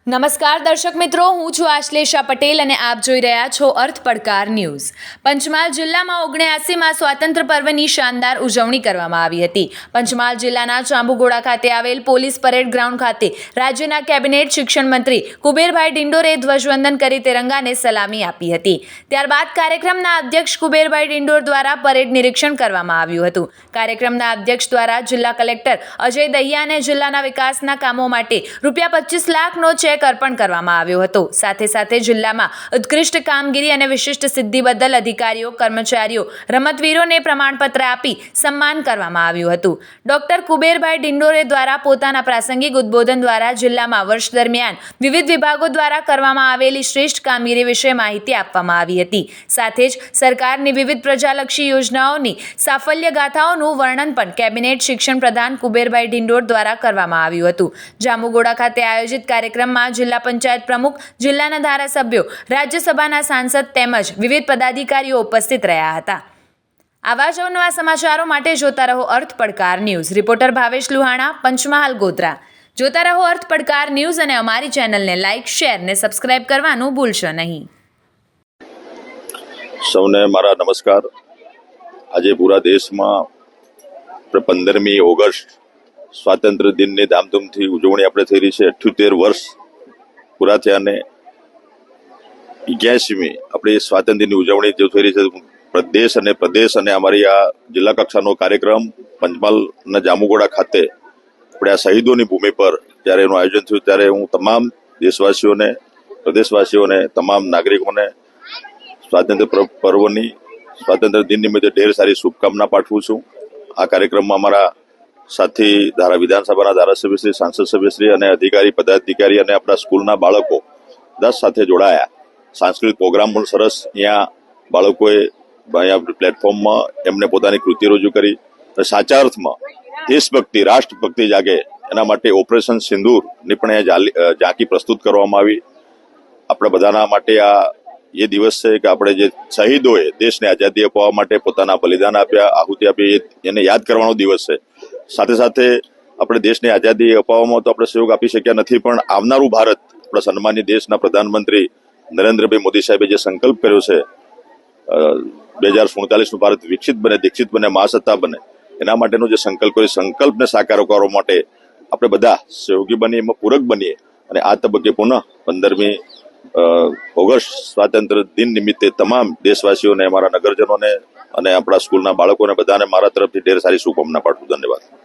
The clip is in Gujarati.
નમસ્કાર દર્શક મિત્રો, હું છું આશ્લેષા પટેલ અને આપ જોઈ રહ્યા છો અર્થ પડકાર ન્યૂઝ। પંચમહાલ જિલ્લામાં 79માં સ્વાતંત્ર્ય પર્વની શાનદાર ઉજવણી કરવામાં આવી હતી। પંચમહાલ જિલ્લાના જાંબુઘોડા ખાતે આવેલ પોલીસ પરેડ ગ્રાઉન્ડ ખાતે રાજ્યના કેબિનેટ શિક્ષણ મંત્રી કુબેરભાઈ ડિંડોરે ધ્વજવંદન કરી તિરંગાને સલામી આપી હતી। ત્યારબાદ કાર્યક્રમના અધ્યક્ષ કુબેરભાઈ ડિંડોર દ્વારા પરેડ નિરીક્ષણ કરવામાં આવ્યું હતું। કાર્યક્રમના અધ્યક્ષ દ્વારા જિલ્લા કલેક્ટર અજય દહિયાને જિલ્લાના વિકાસના કામો માટે ₹25 લાખનો ચેક અર્પણ કરવામાં આવ્યો હતો। સાથે સાથે જિલ્લામાં ઉત્કૃષ્ટ કામગીરી અને વિશિષ્ટ સિદ્ધિ બદલ અધિકારીઓ, કર્મચારીઓ, રમતવીરોને પ્રમાણપત્ર આપી સન્માન કરવામાં આવ્યું હતું। ડોક્ટર કુબેરભાઈ ડિંડોરે દ્વારા પોતાના પ્રાસંગિક ઉદ્બોધન દ્વારા જિલ્લામાં વર્ષ દરમિયાન વિવિધ વિભાગો દ્વારા કરવામાં આવેલી શ્રેષ્ઠ કામગીરી વિશે માહિતી આપવામાં આવી હતી। સાથે જ સરકારની વિવિધ પ્રજાલક્ષી યોજનાઓની સાફલ્ય ગાથાઓનું વર્ણન પણ કેબિનેટ શિક્ષણ પ્રધાન કુબેરભાઈ ડિંડોર દ્વારા કરવામાં આવ્યું હતું। જાંબુઘોડા ખાતે આયોજિત કાર્યક્રમમાં જિલ્લા પંચાયત પ્રમુખ, જિલ્લાના ધારાસભ્યો, રાજ્યસભાના સાંસદ તેમજ વિવિધ પદાધિકારીઓ ઉપસ્થિત રહ્યા હતા। આવા જ નવા સમાચારો માટે જોતા રહો અર્થ પડકાર ન્યૂઝ। રિપોર્ટર ભાવેશ લુહાણા, પંચમહાલ, ગોધરા। જોતા રહો અર્થ પડકાર ન્યૂઝ અને અમારી ચેનલને લાઇક, શેર ને સબસ્ક્રાઇબ કરવાનું ભૂલશો નહીં। સૌને મારા નમસ્કાર। આજે પૂરા દેશમાં 15મી ઓગસ્ટ સ્વાતંત્ર્ય દિનની ધામધૂમથી ઉજવણી આપણે થઈ રહી છે। 78 વર્ષ પૂરા થયા અને 81મી આપણી સ્વાતંત્ર્ય દિનની ઉજવણી જે થઈ રહી છે, પ્રદેશ અને અમારી આ જિલ્લા કક્ષાનો કાર્યક્રમ પંચમહાલના જાંબુઘોડા ખાતે આપણે આ શહીદોની ભૂમિ પર જ્યારે એનું આયોજન થયું ત્યારે હું તમામ દેશવાસીઓને, પ્રદેશવાસીઓને, તમામ નાગરિકોને સ્વાતંત્ર્ય દિન નિમિત્તે ઢેર સારી શુભકામના પાઠવું છું। આ કાર્યક્રમમાં અમારા સાથી વિધાનસભાના ધારાસભ્યશ્રી, સાંસદ સભ્યશ્રી અને અધિકારી, પદાધિકારી અને આપણા સ્કૂલના બાળકો 10 સાથે જોડાયા। સાંસ્કૃતિક પ્રોગ્રામ પણ સરસ અહીંયા બાળકોએ અહીંયા પ્લેટફોર્મમાં એમને પોતાની કૃતિ રજૂ કરી। સાચા અર્થમાં દેશભક્તિ, રાષ્ટ્રભક્તિ જાગે એના માટે ઓપરેશન સિંદૂરની પણ અહીંયા ઝાંકી પ્રસ્તુત કરવામાં આવી। આપણે બધાના માટે આ એ દિવસ છે કે આપણે જે શહીદોએ દેશને આઝાદી અપાવવા માટે પોતાના બલિદાન આપ્યા, આહુતિ આપી, એને યાદ કરવાનો દિવસ છે। સાથે સાથે આપણે દેશની આઝાદી અપાવવામાં તો આપણે સહયોગ આપી શક્યા નથી, પણ આવનારું ભારત આપણા સન્માનીય દેશના પ્રધાનમંત્રી નરેન્દ્રભાઈ મોદી સાહેબે જે સંકલ્પ કર્યો છે 2047નું ભારત વિકસિત બને, દીક્ષિત બને, મહાસત્તા બને, એના માટેનો જે સંકલ્પ કર્યો, સંકલ્પને સાકાર કરવા માટે આપણે બધા સહયોગી બનીએ, એમાં પૂરક બનીએ અને આ તબક્કે પુનઃ 15મી ઓગસ્ટ સ્વાતંત્ર્ય દિન નિમિત્તે તમામ દેશવાસીઓને, અમારા નગરજનોને અને આપણા સ્કૂલના બાળકોને બધાને મારા તરફથી ઢેર સારી શુભકામના પાઠવું। ધન્યવાદ।